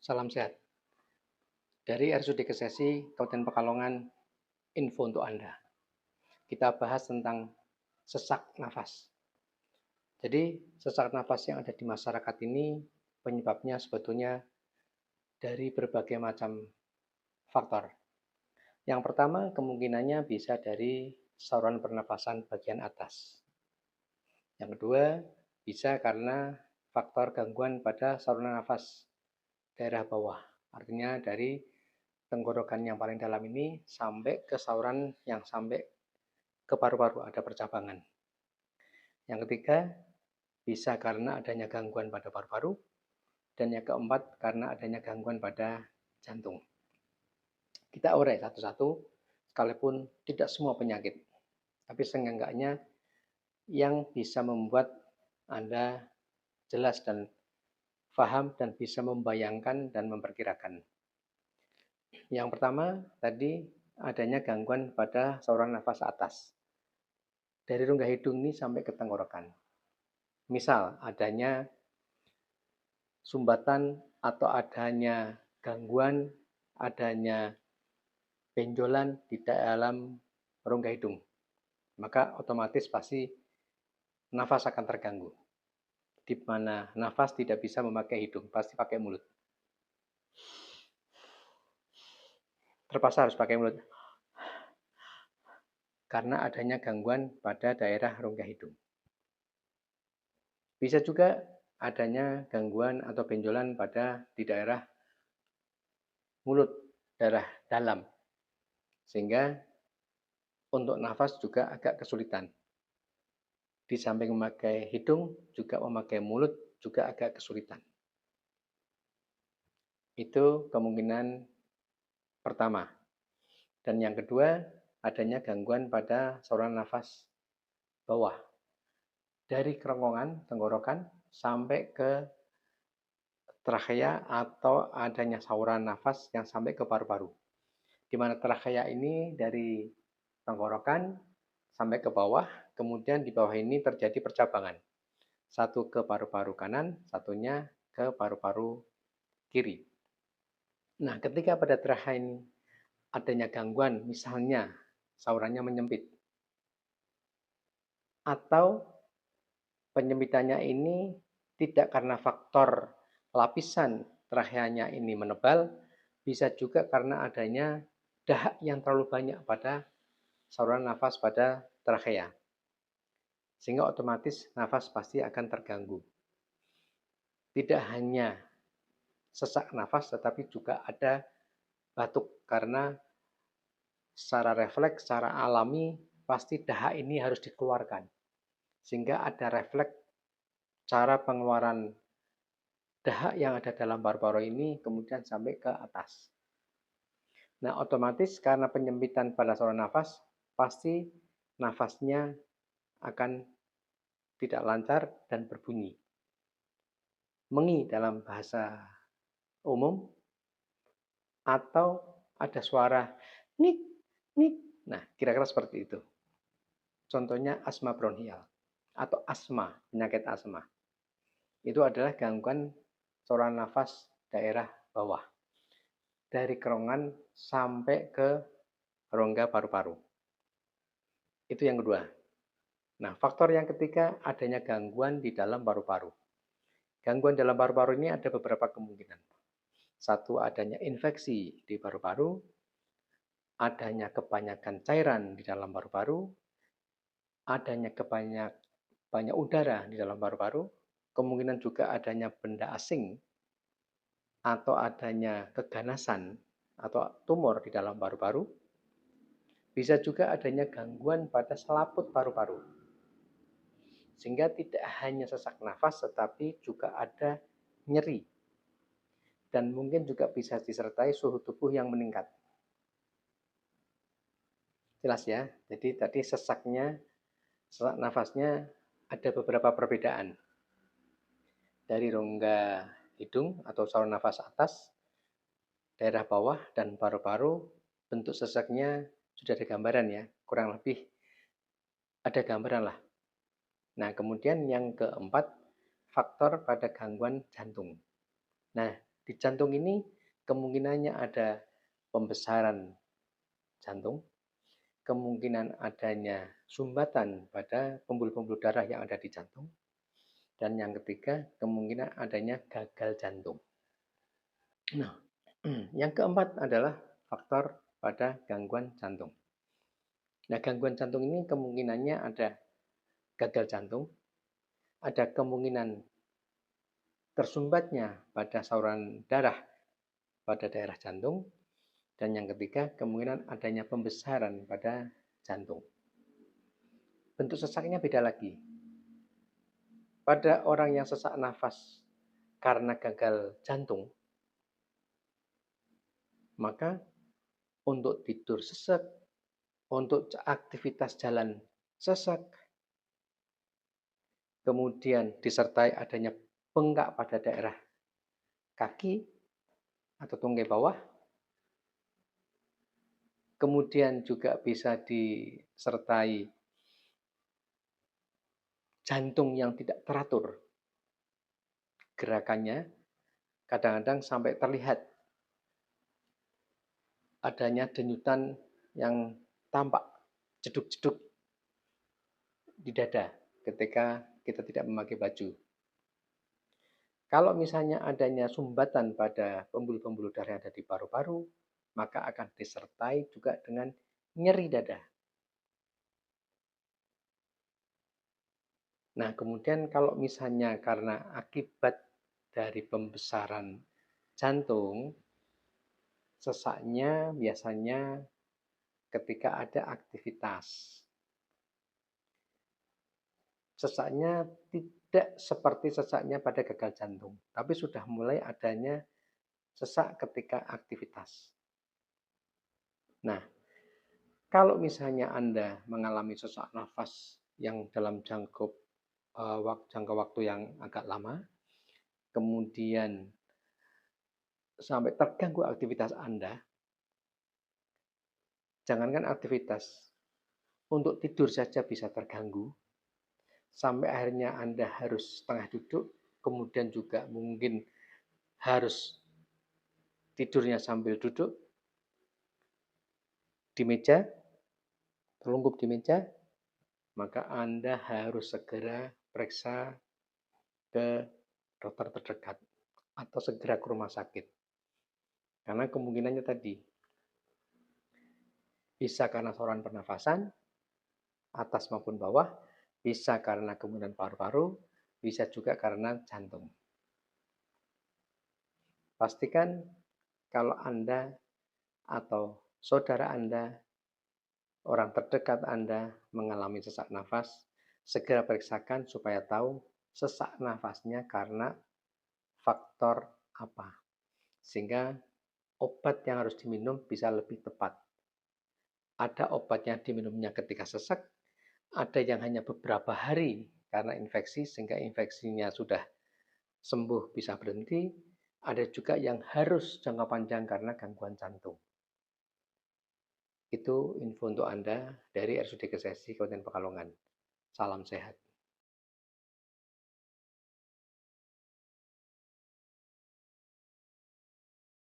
Salam sehat. Dari RSUD Kesesi, Kabupaten Pekalongan, info untuk Anda. Kita bahas tentang sesak nafas. Jadi, sesak nafas yang ada di masyarakat ini penyebabnya sebetulnya dari berbagai macam faktor. Yang pertama, kemungkinannya bisa dari saluran pernapasan bagian atas. Yang kedua, bisa karena faktor gangguan pada saluran nafas daerah bawah. Artinya dari tenggorokan yang paling dalam ini sampai ke saluran yang sampai ke paru-paru, ada percabangan. Yang ketiga, bisa karena adanya gangguan pada paru-paru. Dan yang keempat, karena adanya gangguan pada jantung. Kita urai satu-satu, sekalipun tidak semua penyakit. Tapi seenggaknya yang bisa membuat Anda jelas dan paham dan bisa membayangkan dan memperkirakan. Yang pertama, tadi adanya gangguan pada saluran nafas atas. Dari rongga hidung ini sampai ke tenggorokan. Misal, adanya sumbatan atau adanya gangguan, adanya benjolan di dalam rongga hidung. Maka otomatis pasti nafas akan terganggu. Di mana nafas tidak bisa memakai hidung, pasti pakai mulut. Terpaksa harus pakai mulut. Karena adanya gangguan pada daerah rongga hidung. Bisa juga adanya gangguan atau benjolan pada di daerah mulut, daerah dalam. Sehingga untuk nafas juga agak kesulitan. Di samping memakai hidung, juga memakai mulut juga agak kesulitan. Itu kemungkinan pertama. Dan yang kedua, adanya gangguan pada saluran nafas bawah. Dari kerongkongan, tenggorokan, sampai ke trakea atau adanya saluran nafas yang sampai ke paru-paru. Di mana trakea ini dari tenggorokan sampai ke bawah, kemudian di bawah ini terjadi percabangan. Satu ke paru-paru kanan, satunya ke paru-paru kiri. Nah, ketika pada trakea ini adanya gangguan, misalnya salurannya menyempit, atau penyempitannya ini tidak karena faktor lapisan trakeanya ini menebal, bisa juga karena adanya dahak yang terlalu banyak pada saluran nafas pada trakea. Sehingga otomatis nafas pasti akan terganggu. Tidak hanya sesak nafas, tetapi juga ada batuk karena secara refleks, secara alami pasti dahak ini harus dikeluarkan. Sehingga ada refleks cara pengeluaran dahak yang ada dalam paru-paru ini kemudian sampai ke atas. Nah, otomatis karena penyempitan pada saluran nafas, pasti nafasnya akan tidak lancar dan berbunyi. Mengi dalam bahasa umum, atau ada suara nik, nik. Nah, kira-kira seperti itu. Contohnya asma bronhial atau asma, penyakit asma. Itu adalah gangguan saluran nafas daerah bawah. Dari kerongkongan sampai ke rongga paru-paru. Itu yang kedua. Nah, faktor yang ketiga adanya gangguan di dalam paru-paru. Gangguan dalam paru-paru ini ada beberapa kemungkinan. Satu, adanya infeksi di paru-paru, adanya kebanyakan cairan di dalam paru-paru, adanya banyak udara di dalam paru-paru, kemungkinan juga adanya benda asing atau adanya keganasan atau tumor di dalam paru-paru. Bisa juga adanya gangguan pada selaput paru-paru. Sehingga tidak hanya sesak nafas, tetapi juga ada nyeri. Dan mungkin juga bisa disertai suhu tubuh yang meningkat. Jelas ya, jadi tadi sesak nafasnya ada beberapa perbedaan. Dari rongga hidung atau saluran nafas atas, daerah bawah, dan paru-paru, bentuk sesaknya sudah ada gambaran ya, kurang lebih ada gambaran lah. Nah, kemudian yang keempat, faktor pada gangguan jantung. Nah, Di jantung ini kemungkinannya ada pembesaran jantung, kemungkinan adanya sumbatan pada pembuluh-pembuluh darah yang ada di jantung, dan yang ketiga kemungkinan adanya gagal jantung. Nah, yang keempat adalah faktor pada gangguan jantung. Nah, gangguan jantung ini kemungkinannya ada gagal jantung, ada kemungkinan tersumbatnya pada saluran darah pada daerah jantung, dan yang ketiga kemungkinan adanya pembesaran pada jantung. Bentuk sesaknya beda lagi. Pada orang yang sesak nafas karena gagal jantung, maka untuk tidur sesak, untuk aktivitas jalan sesak, kemudian disertai adanya bengkak pada daerah kaki atau tungkai bawah, kemudian juga bisa disertai jantung yang tidak teratur gerakannya, kadang-kadang sampai terlihat adanya denyutan yang tampak jeduk-jeduk di dada ketika kita tidak memakai baju. Kalau misalnya adanya sumbatan pada pembuluh-pembuluh darah yang ada di paru-paru, maka akan disertai juga dengan nyeri dada. Nah, kemudian kalau misalnya karena akibat dari pembesaran jantung, sesaknya biasanya ketika ada aktivitas. Sesaknya tidak seperti sesaknya pada gagal jantung, tapi sudah mulai adanya sesak ketika aktivitas. Nah, kalau misalnya Anda mengalami sesak nafas yang dalam jangka waktu yang agak lama, kemudian sampai terganggu aktivitas Anda, jangankan aktivitas, untuk tidur saja bisa terganggu, sampai akhirnya Anda harus setengah duduk, kemudian juga mungkin harus tidurnya sambil duduk di meja, terlungkup di meja, maka Anda harus segera periksa ke dokter terdekat atau segera ke rumah sakit. Karena kemungkinannya tadi bisa karena saluran pernafasan, atas maupun bawah, bisa karena kemungkinan paru-paru, bisa juga karena jantung. Pastikan kalau Anda atau saudara Anda, orang terdekat Anda mengalami sesak nafas, segera periksakan supaya tahu sesak nafasnya karena faktor apa. Sehingga obat yang harus diminum bisa lebih tepat. Ada obat yang diminumnya ketika sesak, ada yang hanya beberapa hari karena infeksi sehingga infeksinya sudah sembuh bisa berhenti, ada juga yang harus jangka panjang karena gangguan jantung. Itu info untuk Anda dari RSUD Kesesi Kabupaten Pekalongan. Salam sehat.